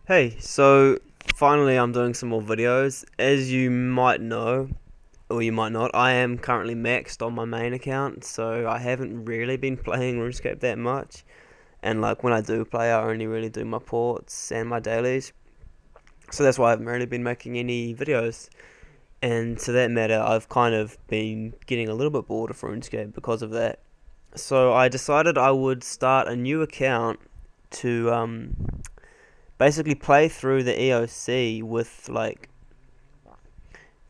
Hey, so finally I'm doing some more videos. As you might know, or you might not, I am currently maxed on my main account, so I haven't really been playing RuneScape that much. And like when I do play, I only really do my ports and my dailies. So that's why I haven't really been making any videos. And to that matter, I've kind of been getting a little bit bored of RuneScape because of that. So I decided I would start a new account to basically play through the EoC with like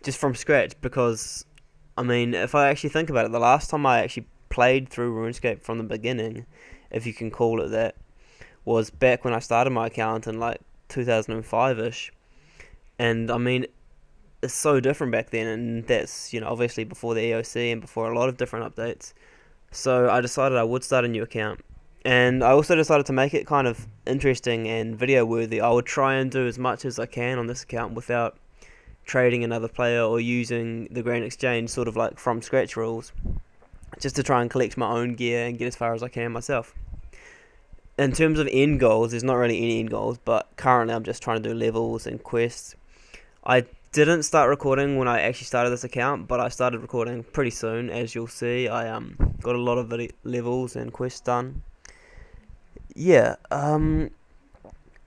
just from scratch because I mean if I actually think about it, the last time I actually played through RuneScape from the beginning, if you can call it that, was back when I started my account in like 2005ish. And I mean it's so different back then, and that's obviously before the EoC and before a lot of different updates. So I decided I would start a new account. And I also decided to make it kind of interesting and video worthy. I would try and do as much as I can on this account without trading another player or using the Grand Exchange sort of like from scratch rules, just to try and collect my own gear and get as far as I can myself. In terms of end goals, there's not really any end goals, but currently I'm just trying to do levels and quests. I didn't start recording when I actually started this account, but I started recording pretty soon. As you'll see, I got a lot of levels and quests done. Yeah,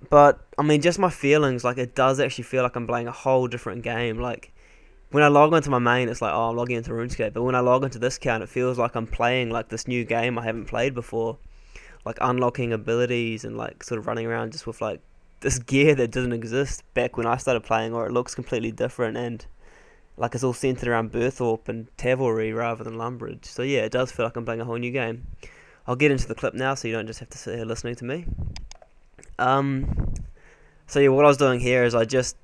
but I mean, just my feelings, like it does actually feel like I'm playing a whole different game. Like when I log into my main, it's like, oh, I'm logging into RuneScape. But when I log into this account, it feels like I'm playing like this new game I haven't played before, like unlocking abilities and like sort of running around just with like this gear that didn't exist back when I started playing, or it looks completely different and like it's all centered around Burthorpe and Tavelry rather than Lumbridge. So yeah, it does feel like I'm playing a whole new game. I'll get into the clip now, so you don't just have to sit here listening to me. Um, so yeah, what I was doing here is I just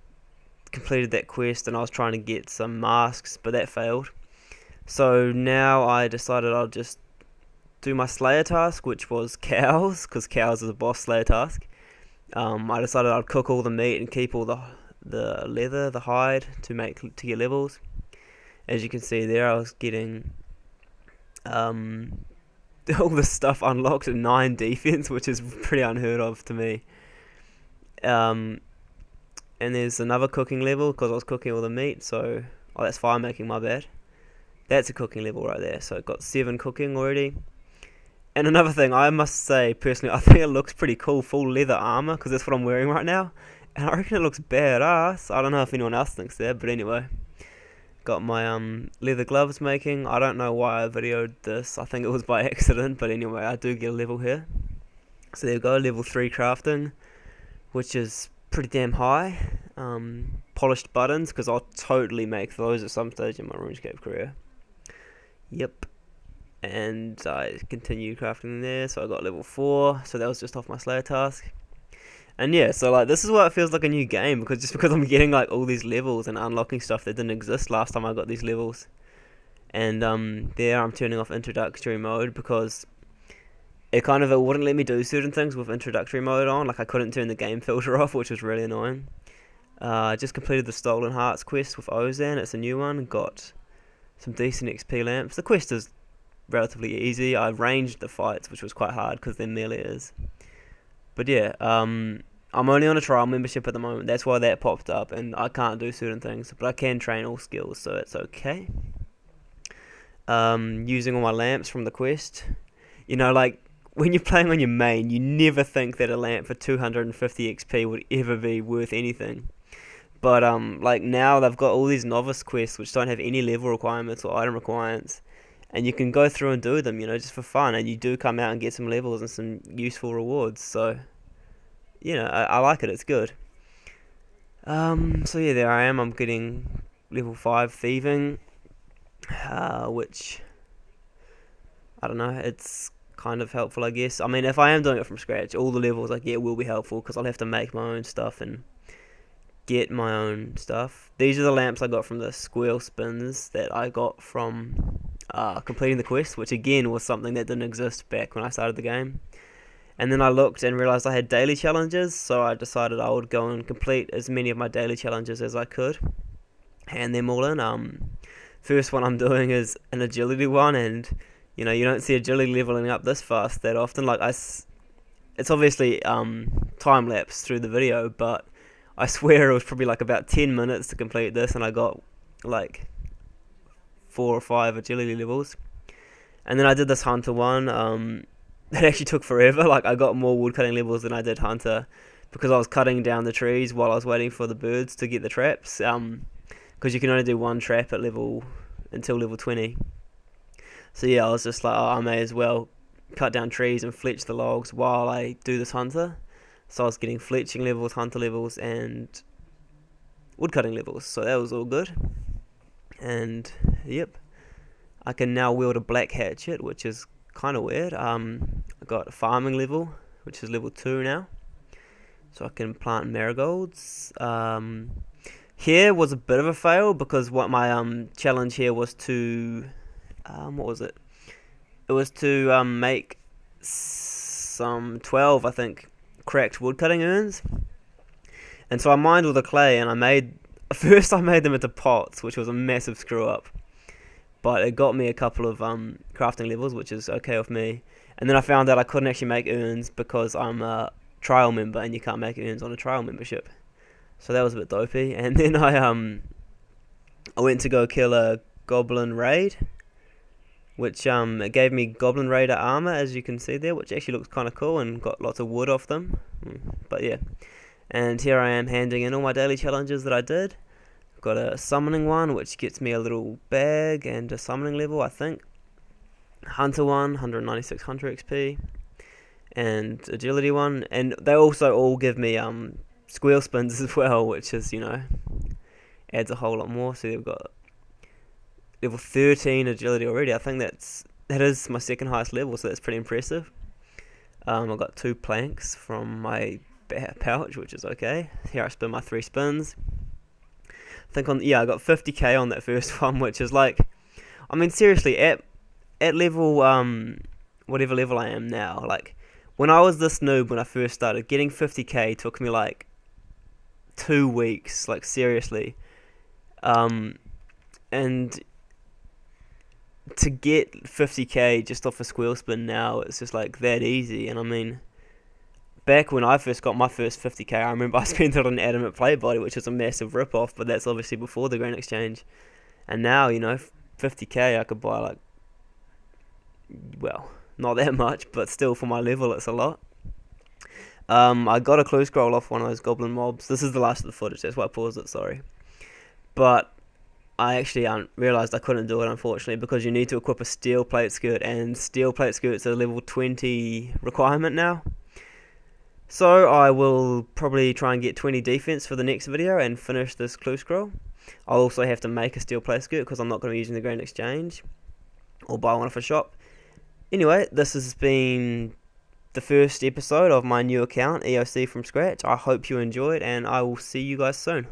completed that quest and I was trying to get some masks, but that failed. So now I decided I'll just do my Slayer task, which was cows, because cows is a boss Slayer task. I decided I'd cook all the meat and keep all the leather, the hide, to get levels. As you can see there, I was getting um, all this stuff unlocked at 9 defense, which is pretty unheard of to me. Um, and there's another cooking level because I was cooking all the meat, so that's fire making, my bad. That's a cooking level right there, so it got 7 cooking already. And another thing, I must say personally, I think it looks pretty cool, full leather armor, because that's what I'm wearing right now, and I reckon it looks badass. I don't know if anyone else thinks that, but anyway, got my leather gloves making. I don't know why I videoed this. I think it was by accident, but anyway, I do get a level here. So there we go, level 3 crafting, which is pretty damn high. Polished buttons, because I'll totally make those at some stage in my RuneScape career. Yep. And I continued crafting there, so I got level 4, so that was just off my Slayer task. And yeah, so like this is what it feels like a new game, because I'm getting like all these levels and unlocking stuff that didn't exist last time I got these levels. And there I'm turning off introductory mode because it wouldn't let me do certain things with introductory mode on. Like I couldn't turn the game filter off, which was really annoying. I just completed the Stolen Hearts quest with Ozan. It's a new one. Got some decent XP lamps. The quest is relatively easy. I ranged the fights, which was quite hard because they're meleeers. But yeah, I'm only on a trial membership at the moment. That's why that popped up, and I can't do certain things, but I can train all skills, so it's okay. Using all my lamps from the quest. Like when you're playing on your main, you never think that a lamp for 250 XP would ever be worth anything. But like now they've got all these novice quests which don't have any level requirements or item requirements, and you can go through and do them, just for fun, and you do come out and get some levels and some useful rewards. So, I like it. It's good. So yeah, there I am. I'm getting level 5 thieving, which I don't know. It's kind of helpful, I guess. I mean, if I am doing it from scratch, all the levels I get will be helpful because I'll have to make my own stuff and get my own stuff. These are the lamps I got from the squirrel spins that I got from completing the quest, which again was something that didn't exist back when I started the game. And then I looked and realised I had daily challenges, so I decided I would go and complete as many of my daily challenges as I could. Hand them all in. First one I'm doing is an agility one, and you don't see agility leveling up this fast that often. Like it's obviously time lapse through the video, but I swear it was probably like about 10 minutes to complete this, and I got like 4 or 5 agility levels. And then I did this hunter one. It actually took forever. Like, I got more woodcutting levels than I did hunter because I was cutting down the trees while I was waiting for the birds to get the traps. Because you can only do one trap at until level 20. So yeah, I was just like, oh, I may as well cut down trees and fletch the logs while I do this hunter. So I was getting fletching levels, hunter levels, and woodcutting levels. So that was all good. And yep, I can now wield a black hatchet, which is kind of weird. I got a farming level, which is level 2 now. So I can plant marigolds. Here was a bit of a fail because what my challenge here was to what was it? It was to make some 12, I think, cracked woodcutting urns. And so I mined all the clay, and I made them into pots, which was a massive screw up. But it got me a couple of crafting levels, which is okay with me. And then I found out I couldn't actually make urns because I'm a trial member, and you can't make urns on a trial membership. So that was a bit dopey. And then I went to go kill a goblin raid, which it gave me goblin raider armor, as you can see there, which actually looks kind of cool, and got lots of wood off them. But yeah, and here I am handing in all my daily challenges that I did. Got a summoning one, which gets me a little bag and a summoning level, I think. Hunter one, 196 hunter XP, and agility one, and they also all give me squeal spins as well, which is, adds a whole lot more. So they've got level 13 agility already. I think that is my second highest level, so that's pretty impressive. I've got 2 planks from my pouch, which is okay. Here I spin my 3 spins. I think I got 50k on that first one, which is like, I mean, seriously, at level whatever level I am now, like when I was this noob when I first started, getting 50k took me like 2 weeks, like seriously. And to get 50k just off a squeal spin now, it's just like that easy. And I mean, back when I first got my first 50k, I remember I spent it on an adamant plate body, which is a massive rip-off, but that's obviously before the Grand Exchange. And now, 50k I could buy, like, well, not that much, but still for my level it's a lot. I got a clue scroll off one of those goblin mobs. This is the last of the footage, that's why I paused it, sorry. But I actually realised I couldn't do it, unfortunately, because you need to equip a steel plate skirt, and steel plate skirts are a level 20 requirement now. So I will probably try and get 20 defense for the next video and finish this clue scroll. I'll also have to make a steel plate skirt because I'm not going to be using the Grand Exchange, or buy one off a shop. Anyway, this has been the first episode of my new account, EoC from scratch. I hope you enjoyed, and I will see you guys soon.